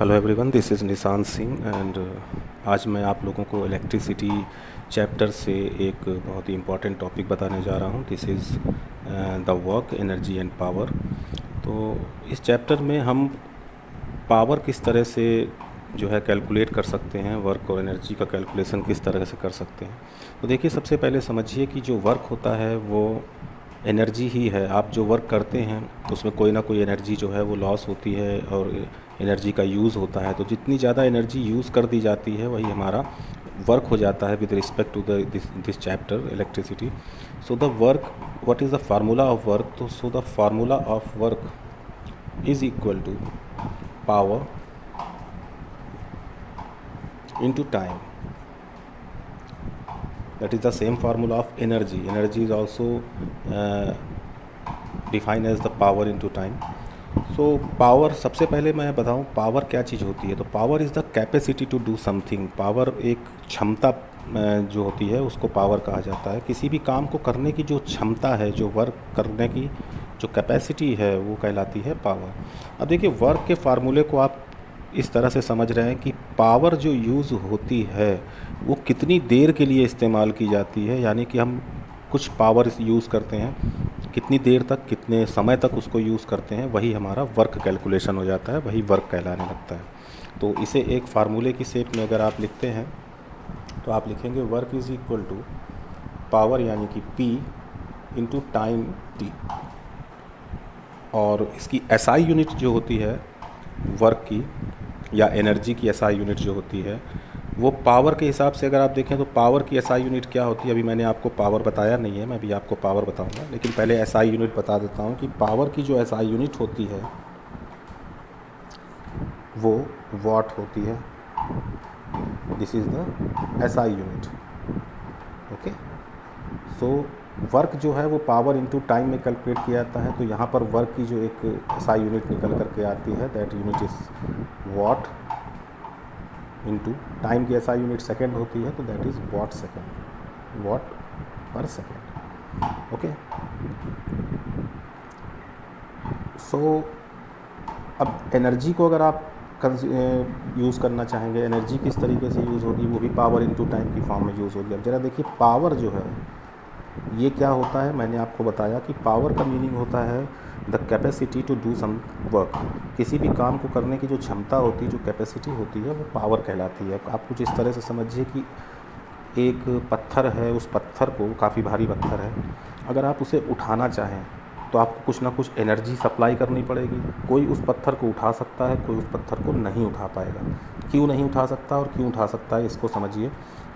Hello everyone, this is निशान Singh and आज मैं आप लोगों को इलेक्ट्रिसिटी चैप्टर से एक बहुत ही इम्पॉर्टेंट टॉपिक बताने जा रहा हूँ। This is the work, energy and power. तो इस चैप्टर में हम पावर किस तरह से जो है कैलकुलेट कर सकते हैं, वर्क और एनर्जी का कैलकुलेशन किस तरह से कर सकते हैं। तो देखिए, सबसे पहले समझिए कि जो वर्क होता है वो एनर्जी ही है। आप जो वर्क करते हैं तो उसमें कोई ना कोई एनर्जी जो है वो लॉस होती है और एनर्जी का यूज़ होता है। तो जितनी ज़्यादा एनर्जी यूज़ कर दी जाती है वही हमारा वर्क हो जाता है with respect to this chapter electricity. So the work, what is the formula of work? तो so the formula of work is equal to power into time. That is the same formula of energy. Energy is also defined as the power into time. So power, सबसे पहले मैं बताऊं power क्या चीज़ होती है। तो power is the capacity to do something. Power एक क्षमता जो होती है उसको पावर कहा जाता है। किसी भी काम को करने की जो क्षमता है, जो वर्क करने की जो कैपेसिटी है, वो कहलाती है पावर। अब देखिए, वर्क के फार्मूले को आप इस तरह से समझ रहे हैं कि पावर जो यूज़ होती है वो कितनी देर के लिए इस्तेमाल की जाती है। यानी कि हम कुछ पावर यूज़ करते हैं, कितनी देर तक, कितने समय तक उसको यूज़ करते हैं, वही हमारा वर्क कैलकुलेशन हो जाता है, वही वर्क कहलाने लगता है। तो इसे एक फार्मूले की शेप में अगर आप लिखते हैं तो आप लिखेंगे work is equal to power यानी कि P इंटू टाइम T। और इसकी SI यूनिट जो होती है वर्क की या एनर्जी की SI यूनिट जो होती है वो पावर के हिसाब से अगर आप देखें तो पावर की SI यूनिट क्या होती है। अभी मैंने आपको पावर बताया नहीं है, मैं अभी आपको पावर बताऊंगा, लेकिन पहले SI यूनिट बता देता हूं कि पावर की जो SI यूनिट होती है वो वॉट होती है। This is the SI unit. Okay, so work जो है वो पावर इनटू टाइम में कैलकुलेट किया जाता है। तो यहाँ पर वर्क की जो एक SI यूनिट निकल करके आती है, that unit is what into time की SI यूनिट सेकंड होती है, तो that is what second, what पर सेकंड। ओके, सो अब एनर्जी को अगर आप यूज़ करना चाहेंगे, एनर्जी किस तरीके से यूज़ होगी, वो भी पावर इनटू टाइम की फॉर्म में यूज़ होगी। अब ज़रा देखिए, पावर जो है ये क्या होता है। मैंने आपको बताया कि पावर का मीनिंग होता है the capacity to do some work. किसी भी काम को करने की जो क्षमता होती है, जो कैपेसिटी होती है, वो पावर कहलाती है। आप कुछ इस तरह से समझिए कि एक पत्थर है, उस पत्थर को, काफ़ी भारी पत्थर है, अगर आप उसे उठाना चाहें तो आपको कुछ ना कुछ एनर्जी सप्लाई करनी पड़ेगी। कोई उस पत्थर को उठा सकता है, कोई उस पत्थर को नहीं उठा पाएगा। क्यों नहीं उठा सकता और क्यों उठा सकता है, इसको समझिए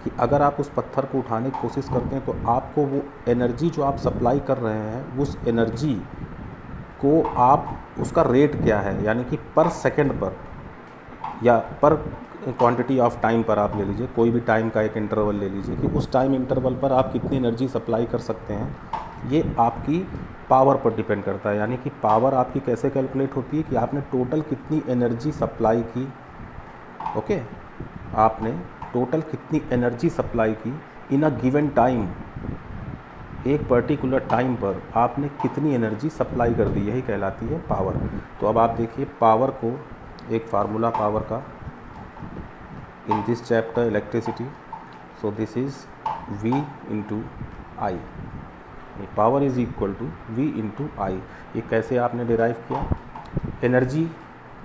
कि अगर आप उस पत्थर को उठाने की कोशिश करते हैं तो आपको वो एनर्जी जो आप सप्लाई कर रहे हैं, उस एनर्जी को आप, उसका रेट क्या है, यानी कि पर सेकंड पर या पर क्वांटिटी ऑफ टाइम पर आप ले लीजिए, कोई भी टाइम का एक इंटरवल ले लीजिए कि उस टाइम इंटरवल पर आप कितनी एनर्जी सप्लाई कर सकते हैं, ये आपकी पावर पर डिपेंड करता है। यानी कि पावर आपकी कैसे कैलकुलेट होती है कि आपने टोटल कितनी एनर्जी सप्लाई की। ओके, आपने टोटल कितनी एनर्जी सप्लाई की इन अ गिवन टाइम, एक पर्टिकुलर टाइम पर आपने कितनी एनर्जी सप्लाई कर दी, यही कहलाती है पावर। तो अब आप देखिए पावर को, एक फार्मूला पावर का in this chapter electricity, so this is V into I. Power is equal to V into I. ये कैसे आपने डिराइव किया? एनर्जी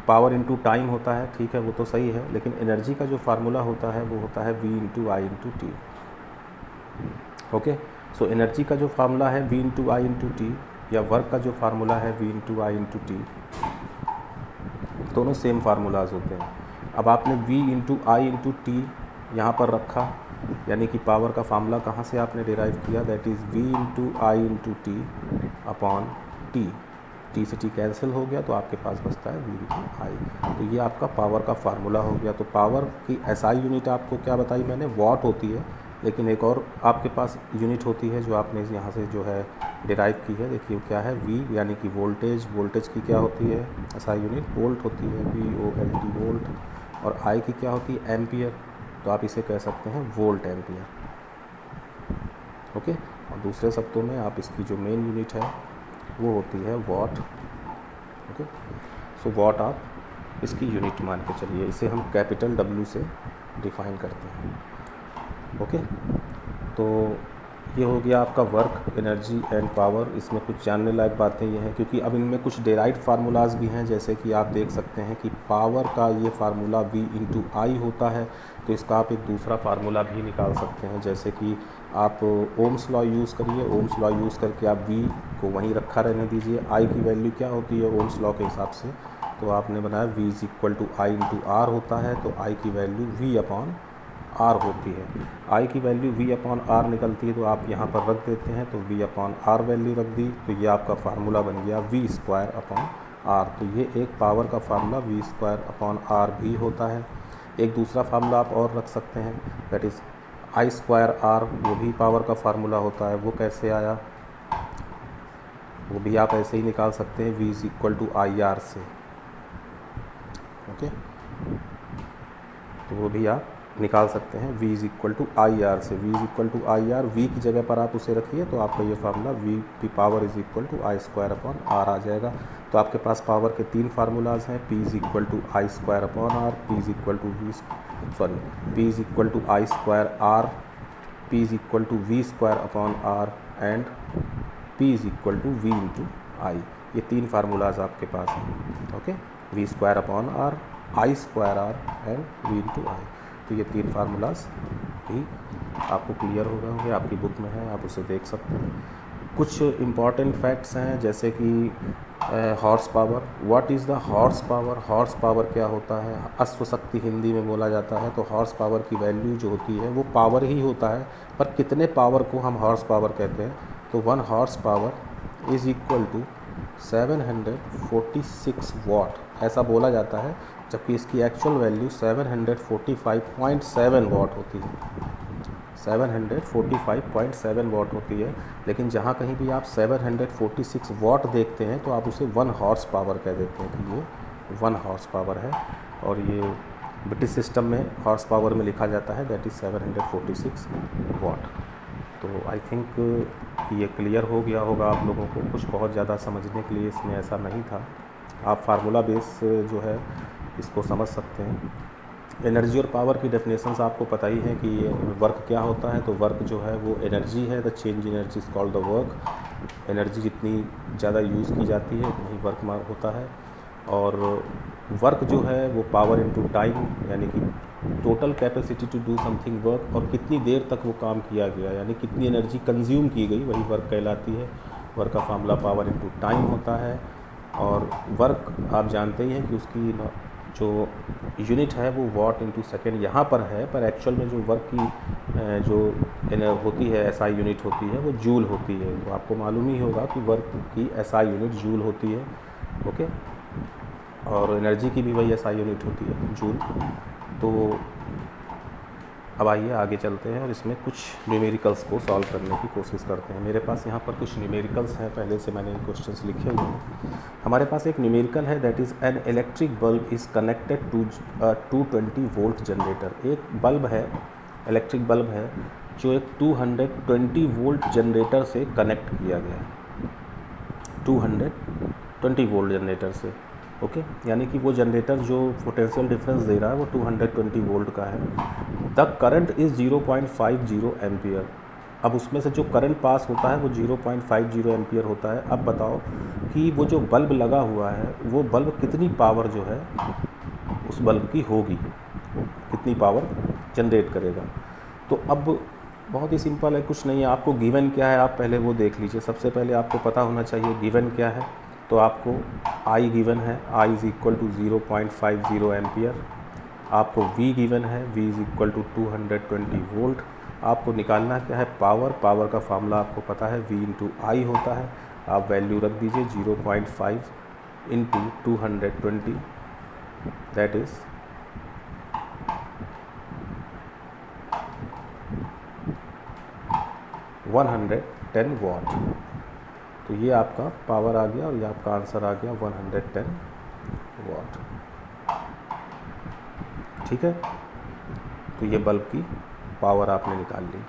पावर इंटू टाइम होता है, ठीक है, वो तो सही है, लेकिन एनर्जी का जो फार्मूला होता है वो होता है V into I into t. Okay, so energy का जो फार्मूला है V into I into t, या वर्क का जो फार्मूला है V into I into t, दोनों सेम फार्मूलाज होते हैं। अब आपने V into I into t यहाँ पर रखा, यानी कि पावर का फार्मूला कहाँ से आपने डिराइव किया, that is V into I into T upon T. T से टी कैंसिल हो गया तो आपके पास बचता है V इंटू आई। तो ये आपका पावर का फार्मूला हो गया। तो पावर की SI यूनिट आपको क्या बताई मैंने, वॉट होती है, लेकिन एक और आपके पास यूनिट होती है जो आपने यहाँ से जो है डिराइव की है। देखिए क्या है, V यानी कि वोल्टेज। वोल्टेज की क्या होती है SI यूनिट, वोल्ट होती है, VOLT वोल्ट। और I की क्या होती है, एम्पियर। तो आप इसे कह सकते हैं वोल्ट एम्पियर। ओके, और दूसरे शब्दों में आप इसकी जो मेन यूनिट है वो होती है what. Okay, so what of इसकी यूनिट मान के चलिए, इसे हम कैपिटल W से डिफाइन करते हैं। ओके, तो ये हो गया आपका वर्क, एनर्जी एंड पावर। इसमें कुछ जानने लायक बातें ये हैं, क्योंकि अब इनमें कुछ डेराइव्ड फार्मूलाज भी हैं, जैसे कि आप देख सकते हैं कि पावर का ये फार्मूला V इंटू आई होता है, तो इसका आप एक दूसरा फार्मूला भी निकाल सकते हैं। जैसे कि आप ओम्स लॉ यूज़ करिए, ओम्स लॉ यूज़ करके आप V को वहीं रखा रहने दीजिए। आई की वैल्यू क्या होती है ओम्स लॉ के हिसाब से, तो आपने बनाया V is equal to I into R होता है, तो आई की वैल्यू V अपॉन आर होती है। आई की वैल्यू V अपॉन आर निकलती है, तो आप यहाँ पर रख देते हैं, तो V अपॉन आर वैल्यू रख दी, तो ये आपका फार्मूला बन गया V स्क्वायर अपॉन आर। तो ये एक पावर का formula V square upon R भी होता है। एक दूसरा फार्मूला आप और रख सकते हैं, that is I square R, वो भी पावर का फार्मूला होता है। वो कैसे आया, वो भी आप ऐसे ही निकाल सकते हैं, V is equal to I R से। ओके, तो वो भी आप निकाल सकते हैं, V is equal to I R से। V is equal to I R, V की जगह पर आप उसे रखिए, तो आपका ये फार्मूला V की power is equal to I square upon R आ जाएगा। तो आपके पास पावर के तीन फार्मूलाज हैं, P is equal to I square upon R, P is equal to P is equal to I square R, P is equal to V square upon R and P is equal to V into I. ये तीन formulas आपके पास हैं। Okay, V square upon R, I square R and V into I. तो ये तीन formulas भी आपको क्लियर हो गए होंगे, आपकी बुक में है, आप उसे देख सकते हैं। कुछ इम्पॉर्टेंट फैक्ट्स हैं, जैसे कि horse power. What is the horse power? Horse power क्या होता है? अश्व शक्ति हिंदी में बोला जाता है। तो हॉर्स पावर की वैल्यू जो होती है वो पावर ही होता है, पर कितने पावर को हम हॉर्स पावर कहते हैं? तो 1 horse power is equal to 746 watt, ऐसा बोला जाता है, जबकि इसकी एक्चुअल वैल्यू 745.7 वाट होती है। 745.7 वाट होती है, लेकिन जहाँ कहीं भी आप 746 वाट देखते हैं तो आप उसे 1 हॉर्स पावर कह देते हैं कि ये 1 हॉर्स पावर है। और ये ब्रिटिश सिस्टम में हॉर्स पावर में लिखा जाता है, दैट इज़ 746 वाट। तो आई थिंक ये क्लियर हो गया होगा आप लोगों को। कुछ बहुत ज़्यादा समझने के लिए इसमें ऐसा नहीं था, आप फार्मूला बेस जो है इसको समझ सकते हैं। एनर्जी और पावर की डेफिनेशंस आपको पता ही है कि वर्क क्या होता है। तो वर्क जो है वो एनर्जी है, the change energy is called the work. Energy जितनी ज़्यादा यूज़ की जाती है उतनी वर्क होता है। और वर्क जो है वो पावर इनटू टाइम, यानी कि total capacity to do something work, और कितनी देर तक वो काम किया गया, यानी कितनी एनर्जी कंज्यूम की गई, वही वर्क कहलाती है। वर्क का फार्मूला पावर इनटू टाइम होता है। और वर्क आप जानते ही हैं कि उसकी जो यूनिट है वो वॉट इंटू सेकेंड यहाँ पर है, पर एक्चुअल में जो वर्क की जो होती है एसआई यूनिट होती है वो जूल होती है। तो आपको मालूम ही होगा कि वर्क की एसआई यूनिट जूल होती है। ओके, और एनर्जी की भी वही एसआई यूनिट होती है, जूल। तो अब आइए आगे चलते हैं और इसमें कुछ न्यूमेरिकल्स को सॉल्व करने की कोशिश करते हैं। मेरे पास यहाँ पर कुछ न्यूमेरिकल्स हैं, पहले से मैंने क्वेश्चंस लिखे हुए हैं। हमारे पास एक न्यूमेरिकल है, that is an electric bulb is connected to 220 volt generator. एक बल्ब है, इलेक्ट्रिक बल्ब है, जो एक 220 वोल्ट जनरेटर से कनेक्ट किया गया है, 220 वोल्ट जनरेटर से। ओके, यानी कि वो जनरेटर जो पोटेंशियल डिफरेंस दे रहा है वो 220 वोल्ट का है। The current is 0.50 ampere. अब उसमें से जो करंट पास होता है वो 0.50 एम्पियर होता है। अब बताओ कि वो जो बल्ब लगा हुआ है वो बल्ब कितनी पावर जो है उस बल्ब की होगी, कितनी पावर जनरेट करेगा। तो अब बहुत ही सिंपल है, कुछ नहीं है। आपको गिवन क्या है आप पहले वो देख लीजिए। सबसे पहले आपको पता होना चाहिए गिवन क्या है। तो आपको आई गिवन है, I is equal to 0.50 ampere. आपको V गिवन है, V is equal to 220 volt. आपको निकालना क्या है, पावर। पावर का फार्मूला आपको पता है, V इंटू आई होता है। आप वैल्यू रख दीजिए 0.5 इंटू 220, दैट इज़ 110 वाट। तो ये आपका पावर आ गया और ये आपका आंसर आ गया 110 वाट। ठीक है, तो ये बल्ब की पावर आपने निकाल ली।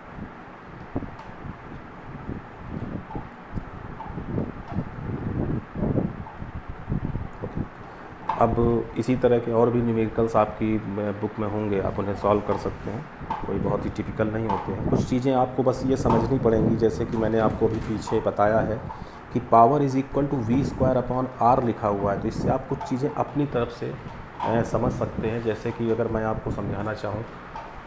अब इसी तरह के और भी न्यूमेरिकल्स आपकी बुक में होंगे, आप उन्हें सॉल्व कर सकते हैं, कोई बहुत ही टिपिकल नहीं होते हैं। कुछ चीज़ें आपको बस ये समझनी पड़ेंगी, जैसे कि मैंने आपको अभी पीछे बताया है कि power is equal to v² लिखा हुआ है, तो इससे आप कुछ चीज़ें अपनी तरफ से समझ सकते हैं। जैसे कि अगर मैं आपको समझाना चाहूँ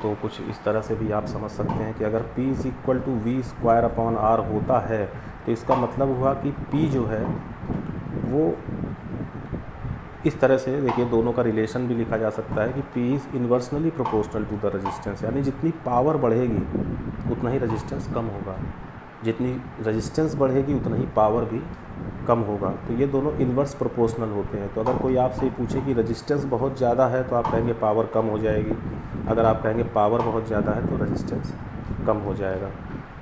तो कुछ इस तरह से भी आप समझ सकते हैं कि अगर P is equal to v²/r होता है तो इसका मतलब हुआ कि P जो है वो इस तरह से, देखिए दोनों का रिलेशन भी लिखा जा सकता है कि P is inversely proportional to the resistance, यानी जितनी पावर बढ़ेगी उतना ही रेजिस्टेंस कम होगा, जितनी रेजिस्टेंस बढ़ेगी उतना ही पावर भी कम होगा। तो ये दोनों इन्वर्स प्रोपोर्शनल होते हैं। तो अगर कोई आपसे पूछे कि रेजिस्टेंस बहुत ज़्यादा है तो आप कहेंगे पावर कम हो जाएगी, अगर आप कहेंगे पावर बहुत ज़्यादा है तो रेजिस्टेंस कम हो जाएगा।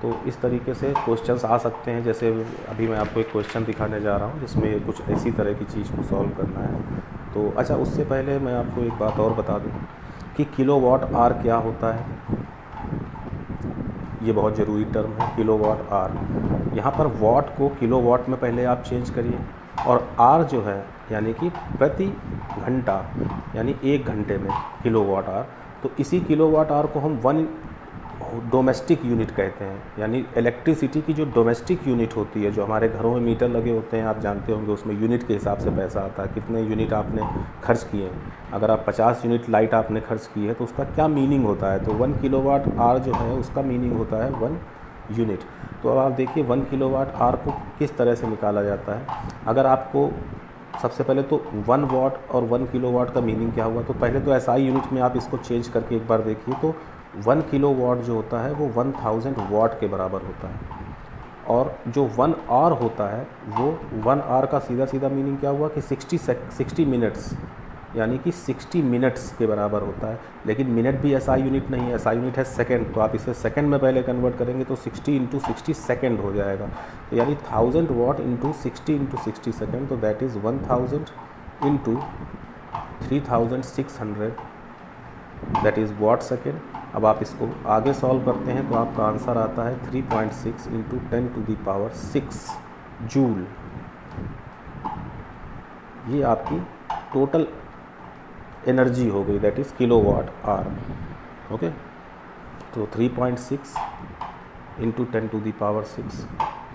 तो इस तरीके से क्वेश्चंस आ सकते हैं। जैसे अभी मैं आपको एक क्वेश्चन दिखाने जा रहा हूँ जिसमें कुछ ऐसी तरह की चीज़ को सॉल्व करना है। तो अच्छा, उससे पहले मैं आपको एक बात और बता दूँ कि किलोवाट आर क्या होता है। ये बहुत ज़रूरी टर्म है, किलोवाट आर। यहाँ पर वाट को किलोवाट में पहले आप चेंज करिए, और आर जो है यानी कि प्रति घंटा, यानी 1 घंटे में किलोवाट आर। तो इसी किलोवाट आर को हम 1 डोमेस्टिक यूनिट कहते हैं, यानी इलेक्ट्रिसिटी की जो डोमेस्टिक यूनिट होती है, जो हमारे घरों में मीटर लगे होते हैं, आप जानते होंगे, उसमें यूनिट के हिसाब से पैसा आता है, कितने यूनिट आपने खर्च किए हैं। अगर आप 50 यूनिट लाइट आपने खर्च की है तो उसका क्या मीनिंग होता है, तो 1 किलोवाट आर जो है उसका मीनिंग होता है 1 यूनिट। तो अब आप देखिए 1 किलोवाट आर को किस तरह से निकाला जाता है। अगर आपको सबसे पहले तो 1 वाट और 1 किलोवाट का मीनिंग क्या हुआ, तो पहले तो एसआई यूनिट में आप इसको चेंज करके एक बार देखिए। तो 1 किलोवाट जो होता है वो 1000 वाट के बराबर होता है, और जो 1 आवर होता है वो 1 आवर का सीधा सीधा मीनिंग क्या हुआ कि 60 मिनट्स, यानी कि 60 मिनट्स के बराबर होता है। लेकिन मिनट भी एसआई यूनिट नहीं है, एसआई यूनिट है सेकंड, तो आप इसे सेकंड में पहले कन्वर्ट करेंगे तो 60 × 60 सेकंड हो जाएगा। तो यानी 1000 वाट इंटू 60 × 60 सेकंड, तो that is 1000 into 3600, that is watt second. अब आप इसको आगे सॉल्व करते हैं तो आपका आंसर आता है 3.6 इंटू 10⁶ जूल। ये आपकी टोटल एनर्जी हो गई, that is kilowatt hour. Okay, तो 3.6 इंटू 10⁶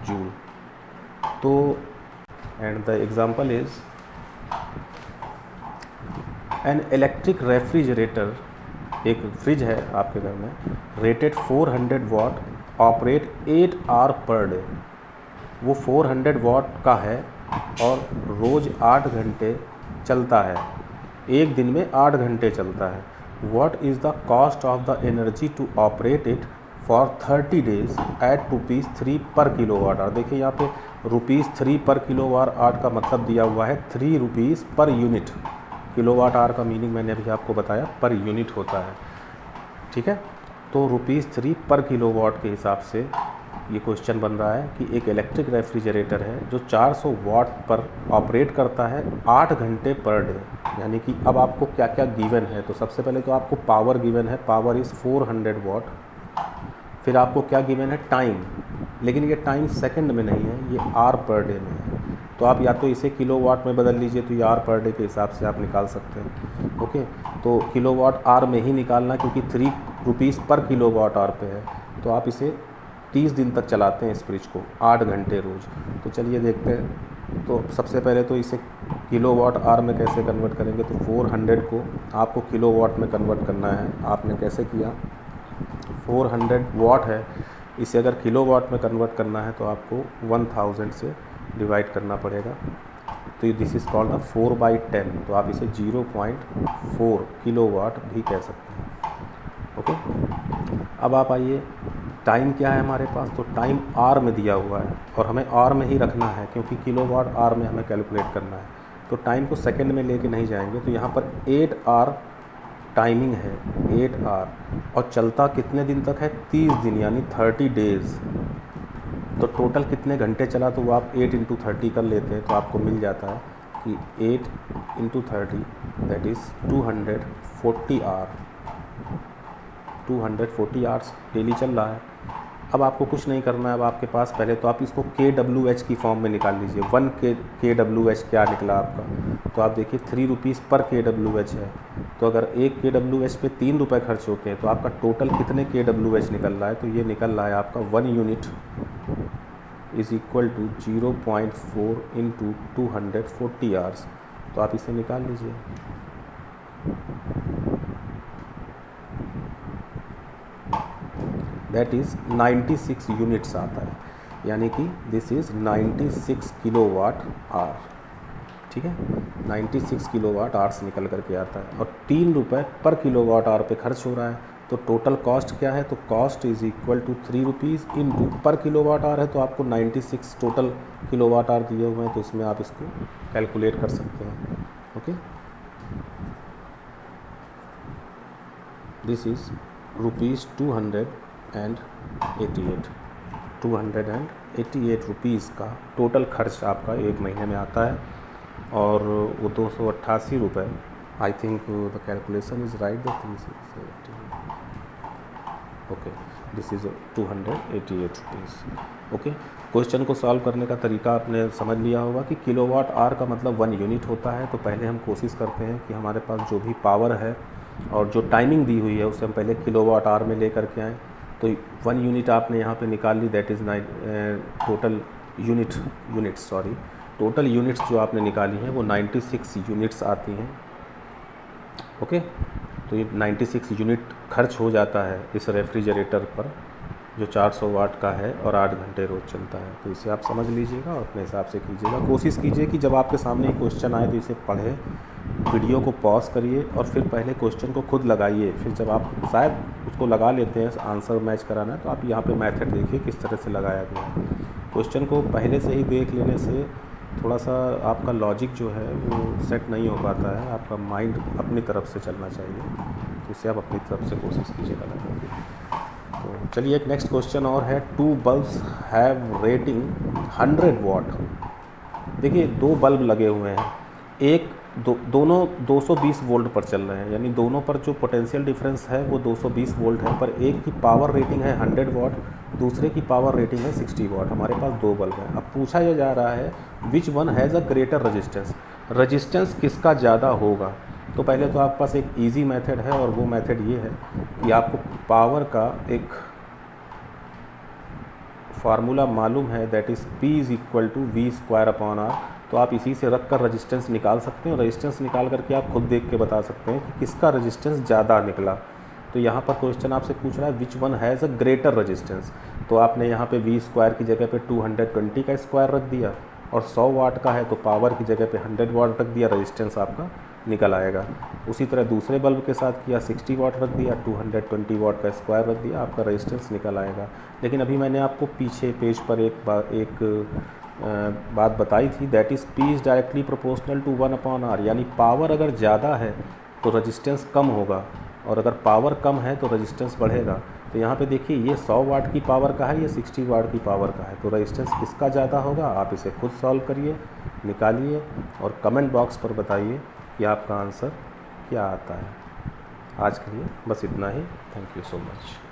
जूल। तो and the example is an electric refrigerator, एक फ्रिज है आपके घर में, rated 400 watt, operate 8 hour per day. वो 400 वाट का है और रोज़ 8 घंटे चलता है, एक दिन में 8 घंटे चलता है। What is the cost of the energy to operate it for 30 days at ₹3 per kilowatt our. देखिए यहाँ पे ₹3 पर किलोवाट आवर का मतलब दिया हुआ है ₹3 पर यूनिट। किलोवाट आवर का मीनिंग मैंने अभी आपको बताया, पर यूनिट होता है, ठीक है। तो ₹3 पर किलोवाट के हिसाब से ये क्वेश्चन बन रहा है कि एक इलेक्ट्रिक रेफ्रिजरेटर है जो 400 वाट पर ऑपरेट करता है 8 घंटे पर डे। यानी कि अब आपको क्या क्या गिवन है, तो सबसे पहले तो आपको पावर गिवन है, पावर इज़ 400 वाट। फिर आपको क्या गिवन है, टाइम, लेकिन ये टाइम सेकंड में नहीं है, ये आवर पर डे में है। तो आप या तो इसे किलोवाट में बदल लीजिए, तो ये आवर पर डे के हिसाब से आप निकाल सकते हैं। ओके, तो किलोवाट आवर में ही निकालना, क्योंकि ₹3 पर किलोवाट आवर पे है। तो आप इसे 30 दिन तक चलाते हैं इस फ्रिज को, 8 घंटे रोज़। तो चलिए देखते हैं। तो सबसे पहले तो इसे किलोवाट आवर में कैसे कन्वर्ट करेंगे, तो 400 को आपको किलोवाट में कन्वर्ट करना है। आपने कैसे किया, 400 वाट है, इसे अगर किलोवाट में कन्वर्ट करना है तो आपको 1000 से डिवाइड करना पड़ेगा। तो दिस इज़ कॉल्ड द 4/10। तो आप इसे 0.4 किलोवाट भी कह सकते हैं। ओके, अब आप आइए, टाइम क्या है हमारे पास, तो टाइम आर में दिया हुआ है और हमें आर में ही रखना है क्योंकि किलोवाट आर में हमें कैलकुलेट करना है। तो टाइम को सेकंड में लेके नहीं जाएंगे। तो यहाँ पर 8 आवर टाइमिंग है, 8 आवर, और चलता कितने दिन तक है, 30 दिन, यानी 30 डेज़। तो टोटल कितने घंटे चला, तो वो आप 8 × 30 कर लेते हैं तो आपको मिल जाता है कि 8 × 30 that is 240 hour. 240 hours daily चल रहा है। अब आपको कुछ नहीं करना है। अब आपके पास पहले तो आप इसको KWH की फॉर्म में निकाल लीजिए। 1 KWH क्या निकला आपका, तो आप देखिए 3 रुपीज़ पर KWH है। तो अगर 1 KWH पे 3 रुपये खर्च होते हैं तो आपका टोटल कितने KWH निकल रहा है, तो ये निकल रहा है आपका 1 unit is equal to 0.4 into 240 hours. तो आप इसे निकाल लीजिए। दैट इज़ 96 यूनिट्स आता है, यानी कि दिस इज़ 96 किलोवाट आवर। ठीक है, 96 किलोवाट आवर्स निकल करके आता है और 3 रुपये पर किलोवाट आवर पे खर्च हो रहा है। तो टोटल कॉस्ट क्या है, तो cost is equal to 3 rupees into per kilowatt hour है, तो आपको 96 टोटल किलोवाट आवर दिए हुए हैं, तो इसमें आप इसको कैलकुलेट कर सकते हैं। Okay, this is rupees 288 rupees का टोटल खर्च आपका एक महीने में आता है। और वो 288 रुपये, I think the calculation is right, the 360 okay, this is 288 rupees. Okay, question को सॉल्व करने का तरीका आपने समझ लिया होगा कि किलोवाट आवर का मतलब 1 यूनिट होता है। तो पहले हम कोशिश करते हैं कि हमारे पास जो भी पावर है और जो टाइमिंग दी हुई है उसे हम पहले किलोवाट आवर में ले करके आएँ। तो 1 यूनिट आपने यहाँ पे निकाल ली, दैट इज़ टोटल यूनिट्स जो आपने निकाली हैं वो 96 यूनिट्स आती हैं। ओके, तो ये 96 यूनिट खर्च हो जाता है इस रेफ्रिजरेटर पर जो 400 वाट का है और 8 घंटे रोज़ चलता है। तो इसे आप समझ लीजिएगा और अपने हिसाब से कीजिएगा। कोशिश कीजिए कि जब आपके सामने क्वेश्चन आए तो इसे पढ़ें, वीडियो को पॉज करिए और फिर पहले क्वेश्चन को खुद लगाइए। फिर जब आप शायद उसको लगा लेते हैं, आंसर मैच कराना है, तो आप यहाँ पे मेथड देखिए किस तरह से लगाया गया है। क्वेश्चन को पहले से ही देख लेने से थोड़ा सा आपका लॉजिक जो है वो सेट नहीं हो पाता है, आपका माइंड अपनी तरफ से चलना चाहिए। तो इसे आप अपनी तरफ से कोशिश कीजिएगा लगाइए। तो चलिए एक नेक्स्ट क्वेश्चन और है, 2 बल्ब्स हैव रेटिंग 100 वाट। देखिए 2 बल्ब लगे हुए हैं, दोनों 220 वोल्ट पर चल रहे हैं, यानी दोनों पर जो पोटेंशियल डिफरेंस है वो 220 वोल्ट है, पर एक की पावर रेटिंग है 100 वाट, दूसरे की पावर रेटिंग है 60 वाट। हमारे पास 2 बल्ब हैं। अब पूछा यह जा रहा है which one has a greater resistance, resistance किसका ज़्यादा होगा। तो पहले तो आपके पास एक इजी मेथड है और वो मेथड ये है कि आपको पावर का एक फार्मूला मालूम है, that is P is equal to V²/R। तो आप इसी से रख कर रजिस्टेंस निकाल सकते हैं। रजिस्टेंस निकाल करके आप खुद देख के बता सकते हैं कि किसका रजिस्टेंस ज़्यादा निकला। तो यहाँ पर क्वेश्चन आपसे पूछ रहा है which one has a greater resistance. तो आपने यहाँ पे V² की जगह पे 220 का स्क्वायर रख दिया और 100 वाट का है तो पावर की जगह पे 100 वाट रख दिया, रजिस्टेंस आपका निकल आएगा। उसी तरह दूसरे बल्ब के साथ किया, 60 वाट रख दिया, 220 वाट का स्क्वायर रख दिया, आपका रजिस्टेंस निकल आएगा। लेकिन अभी मैंने आपको पीछे पेज पर एक बात बताई थी, that is P is directly proportional to 1/R, यानी पावर अगर ज़्यादा है तो रजिस्टेंस कम होगा और अगर पावर कम है तो रजिस्टेंस बढ़ेगा। तो यहाँ पे देखिए ये 100 वाट की पावर का है, ये 60 वाट की पावर का है, तो रजिस्टेंस किसका ज़्यादा होगा। आप इसे खुद सॉल्व करिए, निकालिए और कमेंट बॉक्स पर बताइए कि आपका आंसर क्या आता है। आज के लिए बस इतना ही। Thank you so much.